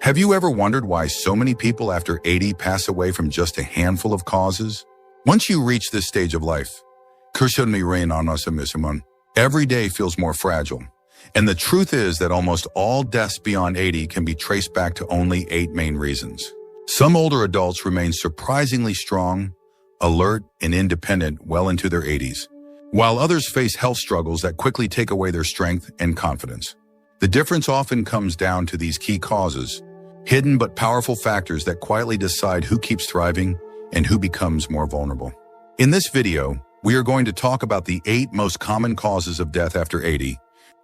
Have you ever wondered why so many people after 80 pass away from just a handful of causes? Once you reach this stage of life, every day feels more fragile. And the truth is that almost all deaths beyond 80 can be traced back to only 8 main reasons. Some older adults remain surprisingly strong, alert, and independent well into their 80s, while others face health struggles that quickly take away their strength and confidence. The difference often comes down to these key causes, hidden but powerful factors that quietly decide who keeps thriving and who becomes more vulnerable. In this video, we are going to talk about the 8 most common causes of death after 80,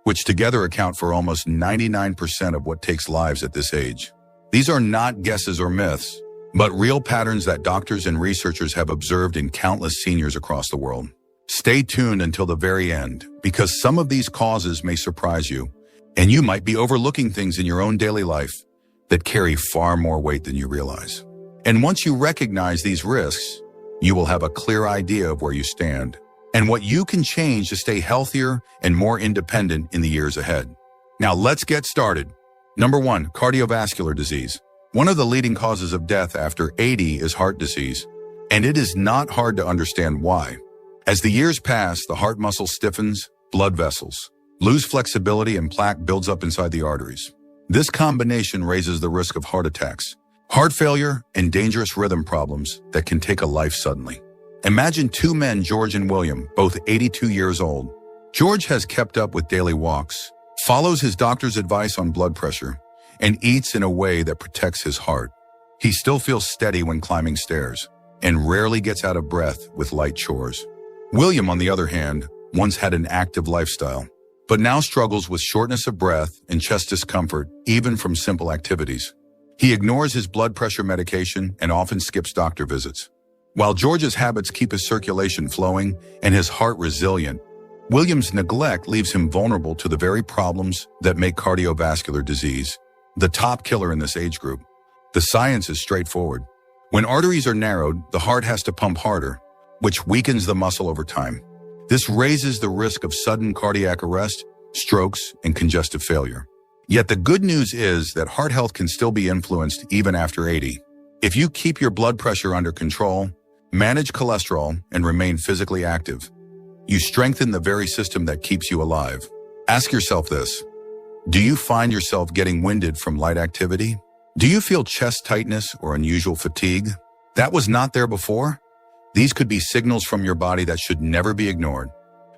which together account for almost 99% of what takes lives at this age. These are not guesses or myths, but real patterns that doctors and researchers have observed in countless seniors across the world. Stay tuned until the very end, because some of these causes may surprise you, and you might be overlooking things in your own daily life that carry far more weight than you realize. And once you recognize these risks, you will have a clear idea of where you stand and what you can change to stay healthier and more independent in the years ahead. Now let's get started. Number 1, cardiovascular disease. One of the leading causes of death after 80 is heart disease, and it is not hard to understand why. As the years pass, the heart muscle stiffens, blood vessels lose flexibility, and plaque builds up inside the arteries. This combination raises the risk of heart attacks, heart failure, and dangerous rhythm problems that can take a life suddenly. Imagine 2 men, George and William, both 82 years old. George has kept up with daily walks, follows his doctor's advice on blood pressure, and eats in a way that protects his heart. He still feels steady when climbing stairs and rarely gets out of breath with light chores. William, on the other hand, once had an active lifestyle, but now struggles with shortness of breath and chest discomfort, even from simple activities. He ignores his blood pressure medication and often skips doctor visits. While George's habits keep his circulation flowing and his heart resilient, William's neglect leaves him vulnerable to the very problems that make cardiovascular disease the top killer in this age group. The science is straightforward. When arteries are narrowed, the heart has to pump harder, which weakens the muscle over time. This raises the risk of sudden cardiac arrest, strokes, and congestive failure. Yet the good news is that heart health can still be influenced even after 80. If you keep your blood pressure under control, manage cholesterol, and remain physically active, you strengthen the very system that keeps you alive. Ask yourself this: do you find yourself getting winded from light activity? Do you feel chest tightness or unusual fatigue that was not there before? These could be signals from your body that should never be ignored.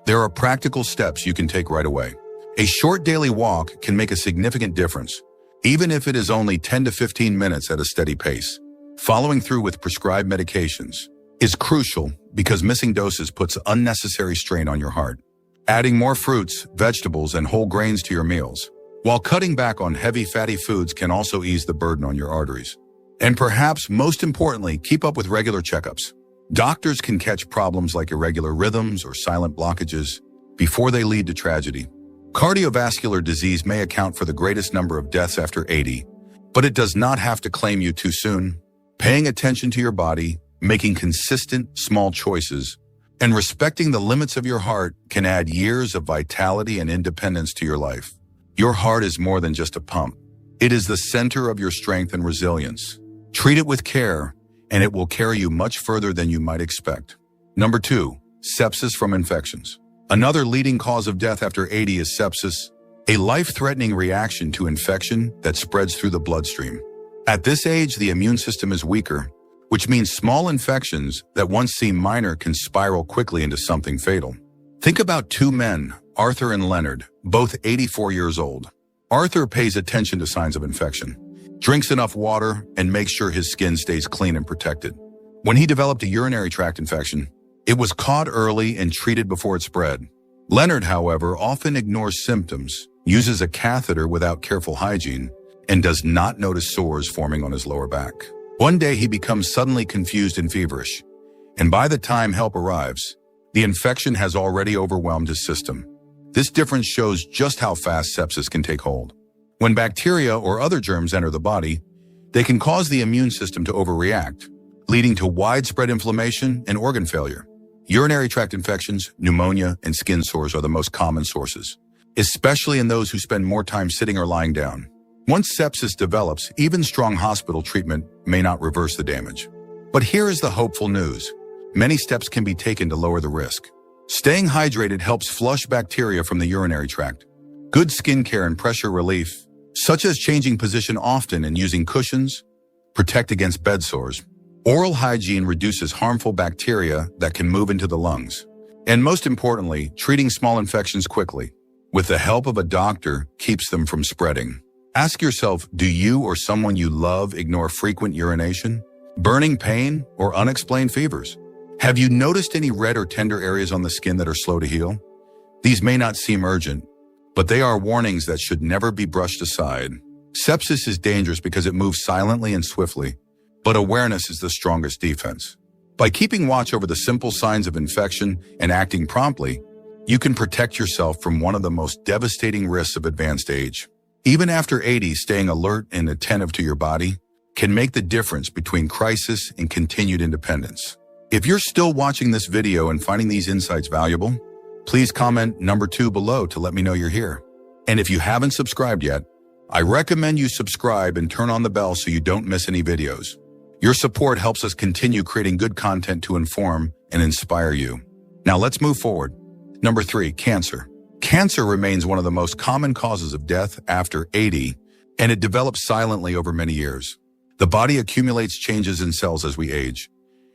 There are practical steps you can take right away. A short daily walk can make a significant difference, even if it is only 10 to 15 minutes at a steady pace. Following through with prescribed medications is crucial because missing doses puts unnecessary strain on your heart. Adding more fruits, vegetables, and whole grains to your meals, while cutting back on heavy fatty foods, can also ease the burden on your arteries. And perhaps most importantly, keep up with regular checkups. Doctors can catch problems like irregular rhythms or silent blockages before they lead to tragedy. Cardiovascular disease may account for the greatest number of deaths after 80, but it does not have to claim you too soon. Paying attention to your body, making consistent, small choices, and respecting the limits of your heart can add years of vitality and independence to your life. Your heart is more than just a pump. It is the center of your strength and resilience. Treat it with care, and it will carry you much further than you might expect. Number 2, sepsis from infections. Another leading cause of death after 80 is sepsis, a life-threatening reaction to infection that spreads through the bloodstream. At this age, the immune system is weaker, which means small infections that once seemed minor can spiral quickly into something fatal. Think about 2 men, Arthur and Leonard, both 84 years old. Arthur pays attention to signs of infection, drinks enough water, and makes sure his skin stays clean and protected. When he developed a urinary tract infection, it was caught early and treated before it spread. Leonard, however, often ignores symptoms, uses a catheter without careful hygiene, and does not notice sores forming on his lower back. One day he becomes suddenly confused and feverish, and by the time help arrives, the infection has already overwhelmed his system. This difference shows just how fast sepsis can take hold. When bacteria or other germs enter the body, they can cause the immune system to overreact, leading to widespread inflammation and organ failure. Urinary tract infections, pneumonia, and skin sores are the most common sources, especially in those who spend more time sitting or lying down. Once sepsis develops, even strong hospital treatment may not reverse the damage. But here is the hopeful news. Many steps can be taken to lower the risk. Staying hydrated helps flush bacteria from the urinary tract. Good skincare and pressure relief, such as changing position often and using cushions, protect against bed sores. Oral hygiene reduces harmful bacteria that can move into the lungs. And most importantly, treating small infections quickly, with the help of a doctor, keeps them from spreading. Ask yourself, do you or someone you love ignore frequent urination, burning pain, or unexplained fevers? Have you noticed any red or tender areas on the skin that are slow to heal? These may not seem urgent, but they are warnings that should never be brushed aside. Sepsis is dangerous because it moves silently and swiftly, but awareness is the strongest defense. By keeping watch over the simple signs of infection and acting promptly, you can protect yourself from one of the most devastating risks of advanced age. Even after 80, staying alert and attentive to your body can make the difference between crisis and continued independence. If you're still watching this video and finding these insights valuable, please comment number 2 below to let me know you're here. And if you haven't subscribed yet, I recommend you subscribe and turn on the bell so you don't miss any videos. Your support helps us continue creating good content to inform and inspire you. Now let's move forward. Number 3, cancer. Cancer remains one of the most common causes of death after 80, and it develops silently over many years. The body accumulates changes in cells as we age,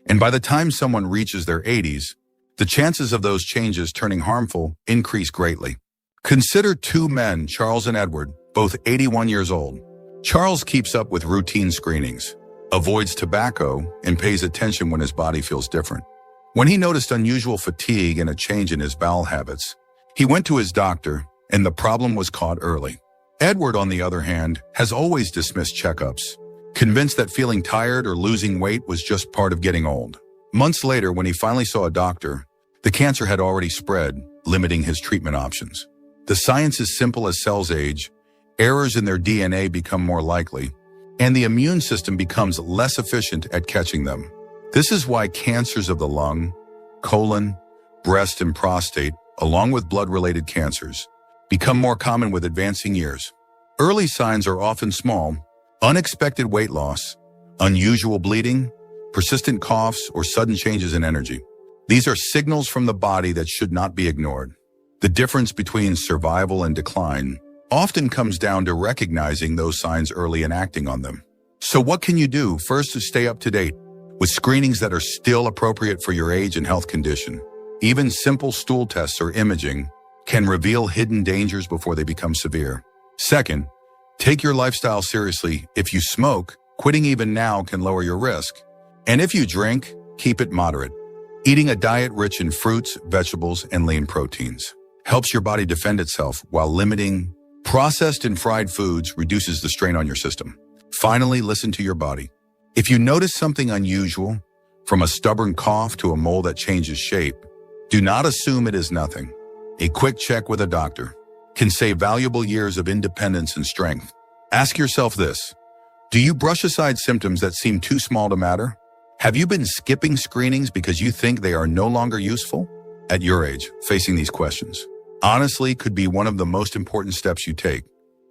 and by the time someone reaches their 80s, the chances of those changes turning harmful increase greatly. Consider 2 men, Charles and Edward, both 81 years old. Charles keeps up with routine screenings, avoids tobacco, and pays attention when his body feels different. When he noticed unusual fatigue and a change in his bowel habits, he went to his doctor, and the problem was caught early. Edward, on the other hand, has always dismissed checkups, convinced that feeling tired or losing weight was just part of getting old. Months later, when he finally saw a doctor, the cancer had already spread, limiting his treatment options. The science is simple as cells age, errors in their DNA become more likely, and the immune system becomes less efficient at catching them. This is why cancers of the lung, colon, breast, and prostate, along with blood-related cancers, become more common with advancing years. Early signs are often small: unexpected weight loss, unusual bleeding, persistent coughs, or sudden changes in energy. These are signals from the body that should not be ignored. The difference between survival and decline often comes down to recognizing those signs early and acting on them. So what can you do? First, to stay up to date with screenings that are still appropriate for your age and health condition. Even simple stool tests or imaging can reveal hidden dangers before they become severe. Second, take your lifestyle seriously. If you smoke, quitting even now can lower your risk. And if you drink, keep it moderate. Eating a diet rich in fruits, vegetables, and lean proteins helps your body defend itself, while limiting processed and fried foods reduces the strain on your system. Finally, listen to your body. If you notice something unusual, from a stubborn cough to a mole that changes shape, do not assume it is nothing. A quick check with a doctor can save valuable years of independence and strength. Ask yourself this: do you brush aside symptoms that seem too small to matter? Have you been skipping screenings because you think they are no longer useful? At your age, facing these questions honestly could be one of the most important steps you take.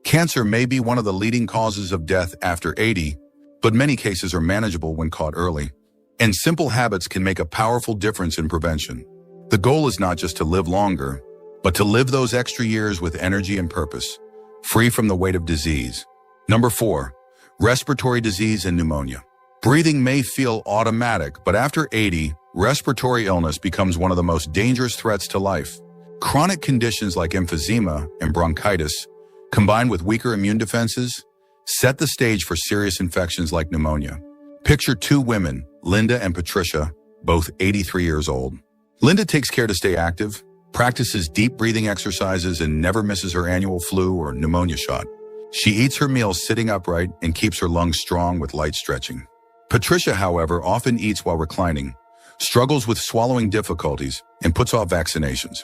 Cancer may be one of the leading causes of death after 80, but many cases are manageable when caught early. And simple habits can make a powerful difference in prevention. The goal is not just to live longer, but to live those extra years with energy and purpose, free from the weight of disease. Number 4, respiratory disease and pneumonia. Breathing may feel automatic, but after 80, respiratory illness becomes one of the most dangerous threats to life. Chronic conditions like emphysema and bronchitis, combined with weaker immune defenses, set the stage for serious infections like pneumonia. Picture 2 women, Linda and Patricia, both 83 years old. Linda takes care to stay active, practices deep breathing exercises, and never misses her annual flu or pneumonia shot. She eats her meals sitting upright and keeps her lungs strong with light stretching. Patricia, however, often eats while reclining, struggles with swallowing difficulties, and puts off vaccinations.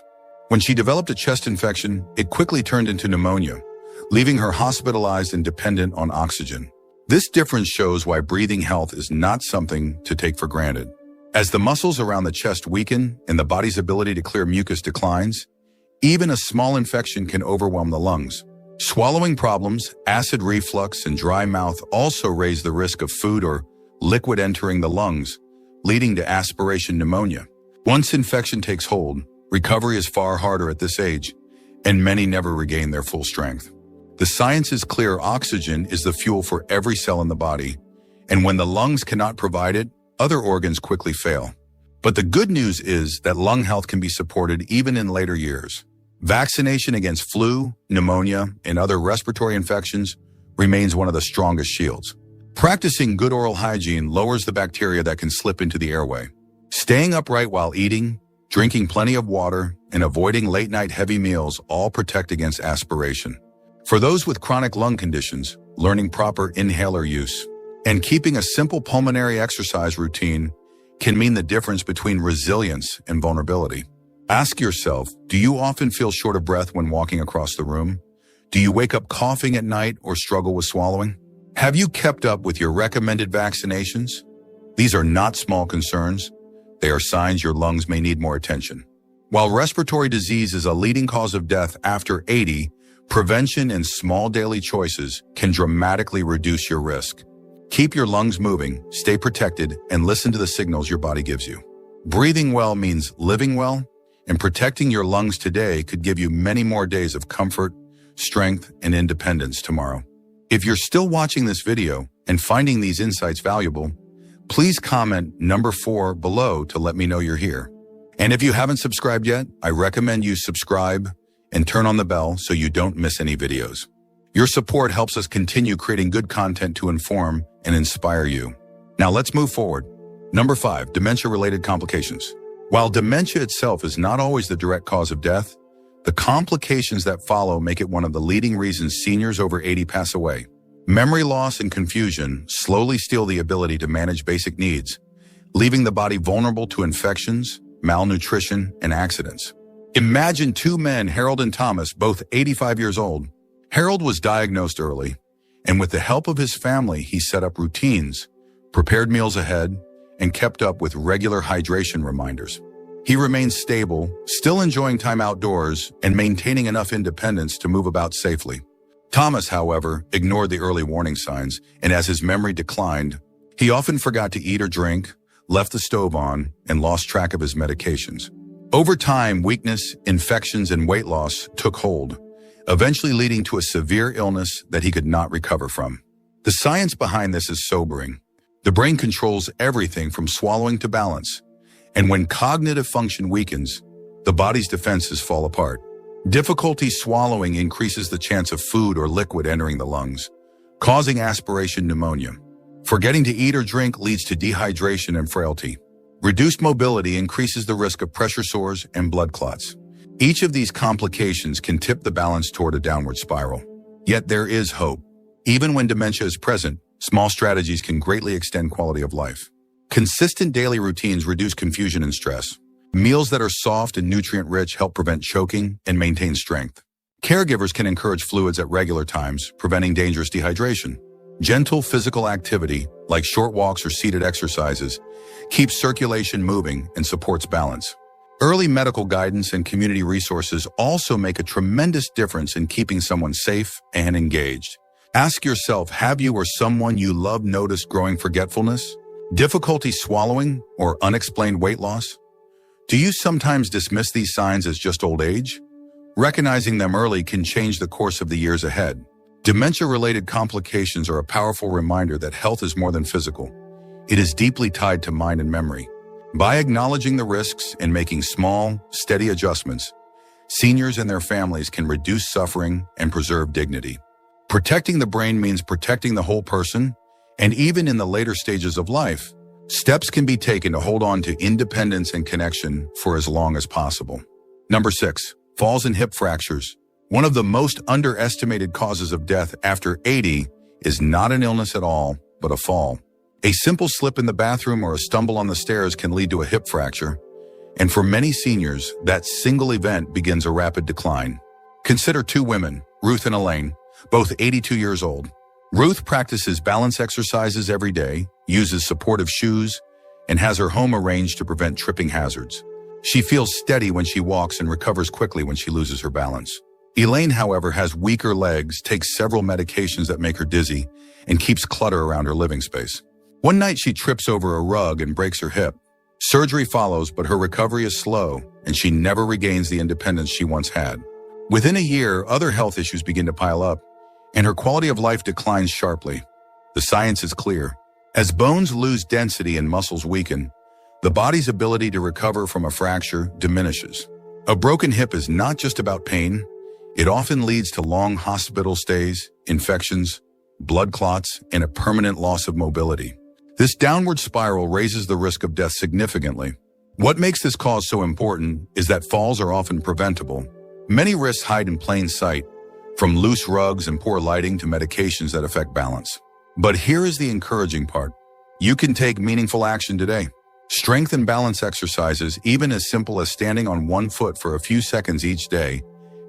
When she developed a chest infection, it quickly turned into pneumonia, leaving her hospitalized and dependent on oxygen. This difference shows why breathing health is not something to take for granted. As the muscles around the chest weaken and the body's ability to clear mucus declines, even a small infection can overwhelm the lungs. Swallowing problems, acid reflux, and dry mouth also raise the risk of food or liquid entering the lungs, leading to aspiration pneumonia. Once infection takes hold, recovery is far harder at this age, and many never regain their full strength. The science is clear: oxygen is the fuel for every cell in the body, and when the lungs cannot provide it, other organs quickly fail. But the good news is that lung health can be supported even in later years. Vaccination against flu, pneumonia, and other respiratory infections remains one of the strongest shields. Practicing good oral hygiene lowers the bacteria that can slip into the airway. Staying upright while eating, drinking plenty of water, and avoiding late-night heavy meals all protect against aspiration. For those with chronic lung conditions, learning proper inhaler use and keeping a simple pulmonary exercise routine can mean the difference between resilience and vulnerability. Ask yourself, do you often feel short of breath when walking across the room? Do you wake up coughing at night or struggle with swallowing? Have you kept up with your recommended vaccinations? These are not small concerns. They are signs your lungs may need more attention. While respiratory disease is a leading cause of death after 80, prevention and small daily choices can dramatically reduce your risk. Keep your lungs moving, stay protected, and listen to the signals your body gives you. Breathing well means living well, and protecting your lungs today could give you many more days of comfort, strength, and independence tomorrow. If you're still watching this video and finding these insights valuable, please comment number 4 below to let me know you're here. And if you haven't subscribed yet, I recommend you subscribe and turn on the bell so you don't miss any videos. Your support helps us continue creating good content to inform and inspire you. Now let's move forward. Number 5, dementia-related complications. While dementia itself is not always the direct cause of death, the complications that follow make it one of the leading reasons seniors over 80 pass away. Memory loss and confusion slowly steal the ability to manage basic needs, leaving the body vulnerable to infections, malnutrition, and accidents. Imagine 2 men, Harold and Thomas, both 85 years old. Harold was diagnosed early, and with the help of his family, he set up routines, prepared meals ahead, and kept up with regular hydration reminders. He remained stable, still enjoying time outdoors and maintaining enough independence to move about safely. Thomas, however, ignored the early warning signs, and as his memory declined, he often forgot to eat or drink, left the stove on, and lost track of his medications. Over time, weakness, infections, and weight loss took hold, eventually leading to a severe illness that he could not recover from. The science behind this is sobering. The brain controls everything from swallowing to balance, and when cognitive function weakens, the body's defenses fall apart. Difficulty swallowing increases the chance of food or liquid entering the lungs, causing aspiration pneumonia. Forgetting to eat or drink leads to dehydration and frailty. Reduced mobility increases the risk of pressure sores and blood clots. Each of these complications can tip the balance toward a downward spiral. Yet there is hope. Even when dementia is present, small strategies can greatly extend quality of life. Consistent daily routines reduce confusion and stress. Meals that are soft and nutrient-rich help prevent choking and maintain strength. Caregivers can encourage fluids at regular times, preventing dangerous dehydration. Gentle physical activity, like short walks or seated exercises, keeps circulation moving and supports balance. Early medical guidance and community resources also make a tremendous difference in keeping someone safe and engaged. Ask yourself, have you or someone you love noticed growing forgetfulness, difficulty swallowing, or unexplained weight loss? Do you sometimes dismiss these signs as just old age? Recognizing them early can change the course of the years ahead. Dementia-related complications are a powerful reminder that health is more than physical. It is deeply tied to mind and memory. By acknowledging the risks and making small, steady adjustments, seniors and their families can reduce suffering and preserve dignity. Protecting the brain means protecting the whole person, and even in the later stages of life, steps can be taken to hold on to independence and connection for as long as possible. Number 6, falls and hip fractures. One of the most underestimated causes of death after 80 is not an illness at all, but a fall. A simple slip in the bathroom or a stumble on the stairs can lead to a hip fracture, and for many seniors, that single event begins a rapid decline. Consider 2 women, Ruth and Elaine, both 82 years old. Ruth practices balance exercises every day, uses supportive shoes, and has her home arranged to prevent tripping hazards. She feels steady when she walks and recovers quickly when she loses her balance. Elaine, however, has weaker legs, takes several medications that make her dizzy, and keeps clutter around her living space. One night she trips over a rug and breaks her hip. Surgery follows, but her recovery is slow, and she never regains the independence she once had. Within a year, other health issues begin to pile up, and her quality of life declines sharply. The science is clear. As bones lose density and muscles weaken, the body's ability to recover from a fracture diminishes. A broken hip is not just about pain. It often leads to long hospital stays, infections, blood clots, and a permanent loss of mobility. This downward spiral raises the risk of death significantly. What makes this cause so important is that falls are often preventable. Many risks hide in plain sight, from loose rugs and poor lighting to medications that affect balance. But here is the encouraging part. You can take meaningful action today. Strength and balance exercises, even as simple as standing on one foot for a few seconds each day,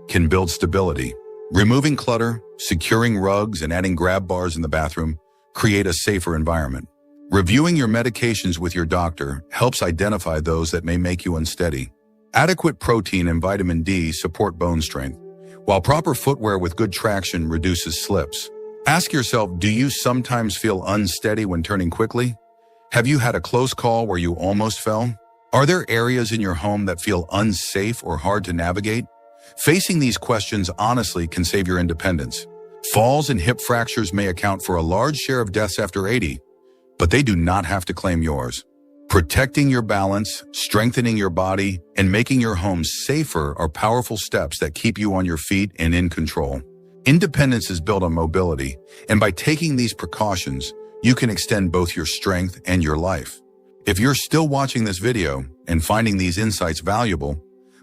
can build stability. Removing clutter, securing rugs, and adding grab bars in the bathroom create a safer environment. Reviewing your medications with your doctor helps identify those that may make you unsteady. Adequate protein and vitamin D support bone strength, while proper footwear with good traction reduces slips. Ask yourself, do you sometimes feel unsteady when turning quickly? Have you had a close call where you almost fell? Are there areas in your home that feel unsafe or hard to navigate? Facing these questions honestly can save your independence. Falls and hip fractures may account for a large share of deaths after 80, but they do not have to claim yours. Protecting your balance, strengthening your body, and making your home safer are powerful steps that keep you on your feet and in control. Independence is built on mobility, and by taking these precautions, you can extend both your strength and your life. If you're still watching this video and finding these insights valuable,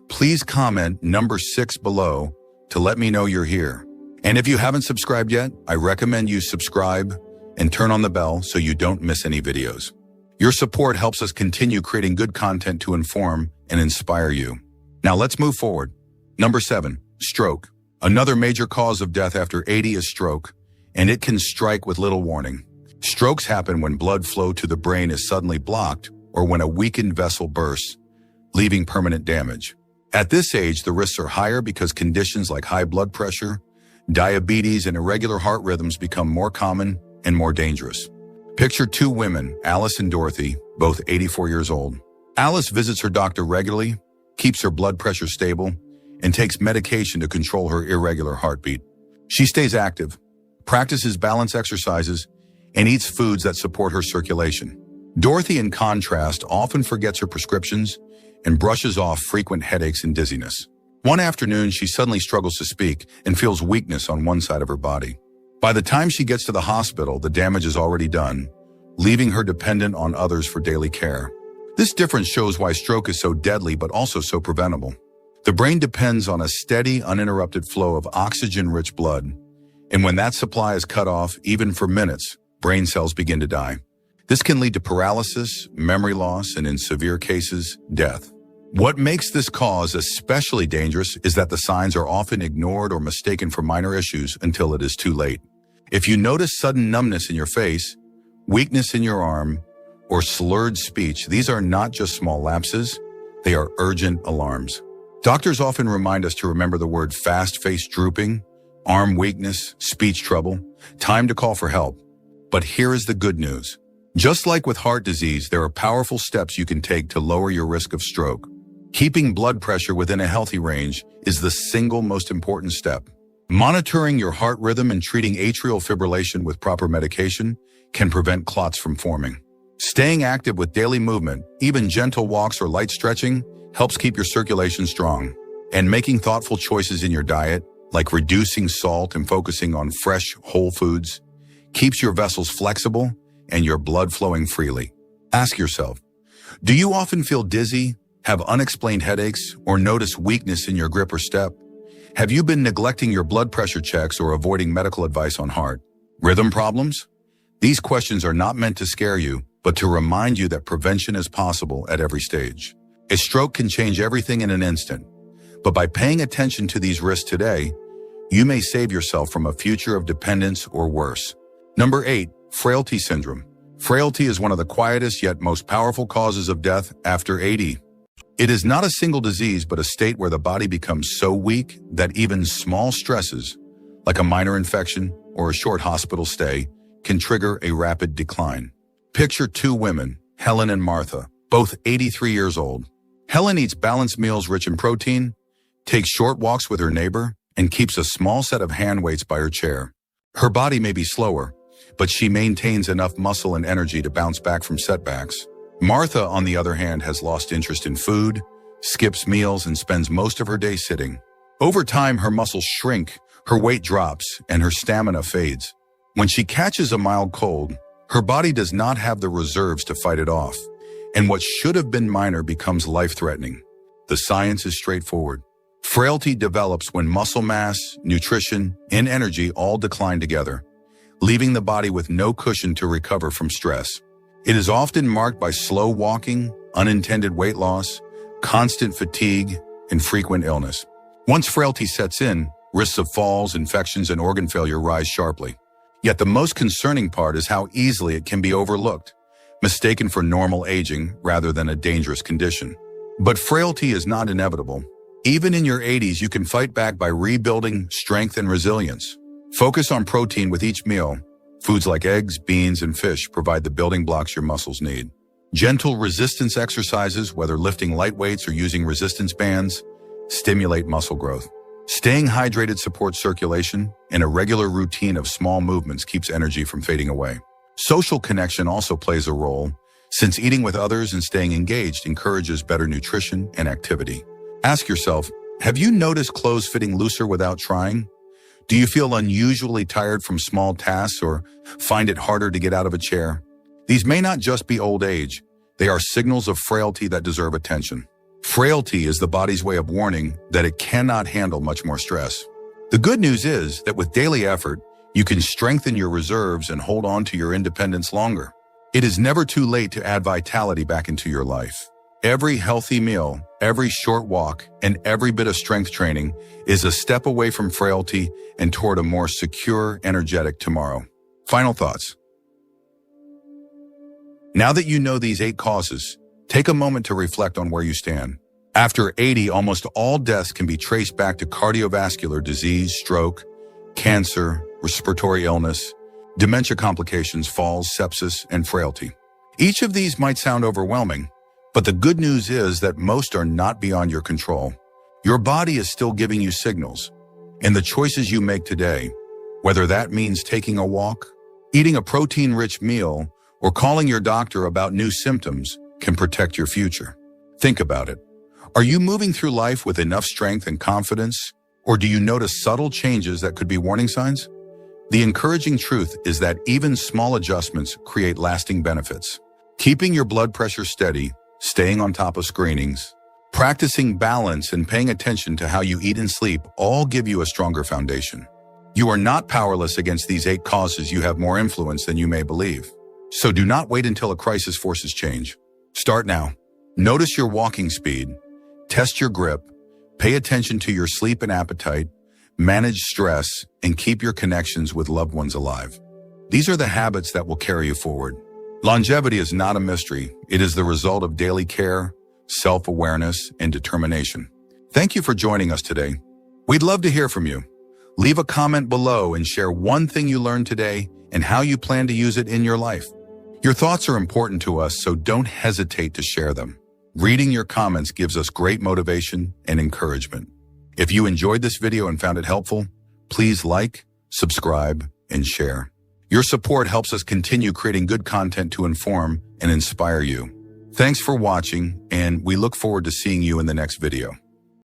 please comment number 6 below to let me know you're here. And if you haven't subscribed yet, I recommend you subscribe and turn on the bell so you don't miss any videos. Your support helps us continue creating good content to inform and inspire you. Now let's move forward. Number 7, stroke. Another major cause of death after 80 is stroke, and it can strike with little warning. Strokes happen when blood flow to the brain is suddenly blocked or when a weakened vessel bursts, leaving permanent damage. At this age, the risks are higher because conditions like high blood pressure, diabetes, and irregular heart rhythms become more common and more dangerous. Picture 2 women, Alice and Dorothy, both 84 years old. Alice visits her doctor regularly, keeps her blood pressure stable, and takes medication to control her irregular heartbeat. She stays active, practices balance exercises, and eats foods that support her circulation. Dorothy, in contrast, often forgets her prescriptions and brushes off frequent headaches and dizziness. One afternoon, she suddenly struggles to speak and feels weakness on one side of her body. By the time she gets to the hospital, the damage is already done, leaving her dependent on others for daily care. This difference shows why stroke is so deadly but also so preventable. The brain depends on a steady, uninterrupted flow of oxygen-rich blood, and when that supply is cut off, even for minutes, brain cells begin to die. This can lead to paralysis, memory loss, and in severe cases, death. What makes this cause especially dangerous is that the signs are often ignored or mistaken for minor issues until it is too late. If you notice sudden numbness in your face, weakness in your arm, or slurred speech, these are not just small lapses, they are urgent alarms. Doctors often remind us to remember the word fast face drooping, arm weakness, speech trouble, time to call for help. But here is the good news. Just like with heart disease, there are powerful steps you can take to lower your risk of stroke. Keeping blood pressure within a healthy range is the single most important step. Monitoring your heart rhythm and treating atrial fibrillation with proper medication can prevent clots from forming. Staying active with daily movement, even gentle walks or light stretching, helps keep your circulation strong. And making thoughtful choices in your diet, like reducing salt and focusing on fresh, whole foods, keeps your vessels flexible and your blood flowing freely. Ask yourself, do you often feel dizzy, have unexplained headaches, or notice weakness in your grip or step? Have you been neglecting your blood pressure checks or avoiding medical advice on heart rhythm problems? These questions are not meant to scare you, but to remind you that prevention is possible at every stage. A stroke can change everything in an instant, but by paying attention to these risks today, you may save yourself from a future of dependence or worse. Number 8, frailty syndrome. Frailty is one of the quietest yet most powerful causes of death after 80. It is not a single disease, but a state where the body becomes so weak that even small stresses, like a minor infection or a short hospital stay, can trigger a rapid decline. Picture two women, Helen and Martha, both 83 years old. Helen eats balanced meals rich in protein, takes short walks with her neighbor, and keeps a small set of hand weights by her chair. Her body may be slower, but she maintains enough muscle and energy to bounce back from setbacks. Martha, on the other hand, has lost interest in food, skips meals, and spends most of her day sitting. Over time, her muscles shrink, her weight drops, and her stamina fades. When she catches a mild cold, her body does not have the reserves to fight it off, and what should have been minor becomes life-threatening. The science is straightforward. Frailty develops when muscle mass, nutrition, and energy all decline together, leaving the body with no cushion to recover from stress. It is often marked by slow walking, unintended weight loss, constant fatigue, and frequent illness. Once frailty sets in, risks of falls, infections, and organ failure rise sharply. Yet the most concerning part is how easily it can be overlooked, mistaken for normal aging rather than a dangerous condition. But frailty is not inevitable. Even in your 80s, you can fight back by rebuilding strength and resilience. Focus on protein with each meal. Foods like eggs, beans, and fish provide the building blocks your muscles need. Gentle resistance exercises, whether lifting light weights or using resistance bands, stimulate muscle growth. Staying hydrated supports circulation, and a regular routine of small movements keeps energy from fading away. Social connection also plays a role, since eating with others and staying engaged encourages better nutrition and activity. Ask yourself, have you noticed clothes fitting looser without trying? Do you feel unusually tired from small tasks or find it harder to get out of a chair? These may not just be old age. They are signals of frailty that deserve attention. Frailty is the body's way of warning that it cannot handle much more stress. The good news is that with daily effort, you can strengthen your reserves and hold on to your independence longer. It is never too late to add vitality back into your life. Every healthy meal, every short walk, and every bit of strength training is a step away from frailty and toward a more secure, energetic tomorrow. Final thoughts. Now that you know these 8 causes, take a moment to reflect on where you stand. After 80, almost all deaths can be traced back to cardiovascular disease, stroke, cancer, respiratory illness, dementia complications, falls, sepsis, and frailty. Each of these might sound overwhelming, but the good news is that most are not beyond your control. Your body is still giving you signals, and the choices you make today, whether that means taking a walk, eating a protein-rich meal, or calling your doctor about new symptoms, can protect your future. Think about it. Are you moving through life with enough strength and confidence, or do you notice subtle changes that could be warning signs? The encouraging truth is that even small adjustments create lasting benefits. Keeping your blood pressure steady, staying on top of screenings, practicing balance, and paying attention to how you eat and sleep all give you a stronger foundation. You are not powerless against these 8 causes. You have more influence than you may believe. So do not wait until a crisis forces change. Start now. Notice your walking speed, test your grip, pay attention to your sleep and appetite, manage stress, and keep your connections with loved ones alive. These are the habits that will carry you forward. Longevity is not a mystery. It is the result of daily care, self-awareness, and determination. Thank you for joining us today. We'd love to hear from you. Leave a comment below and share one thing you learned today and how you plan to use it in your life. Your thoughts are important to us, so don't hesitate to share them. Reading your comments gives us great motivation and encouragement. If you enjoyed this video and found it helpful, please like, subscribe, and share. Your support helps us continue creating good content to inform and inspire you. Thanks for watching, and we look forward to seeing you in the next video.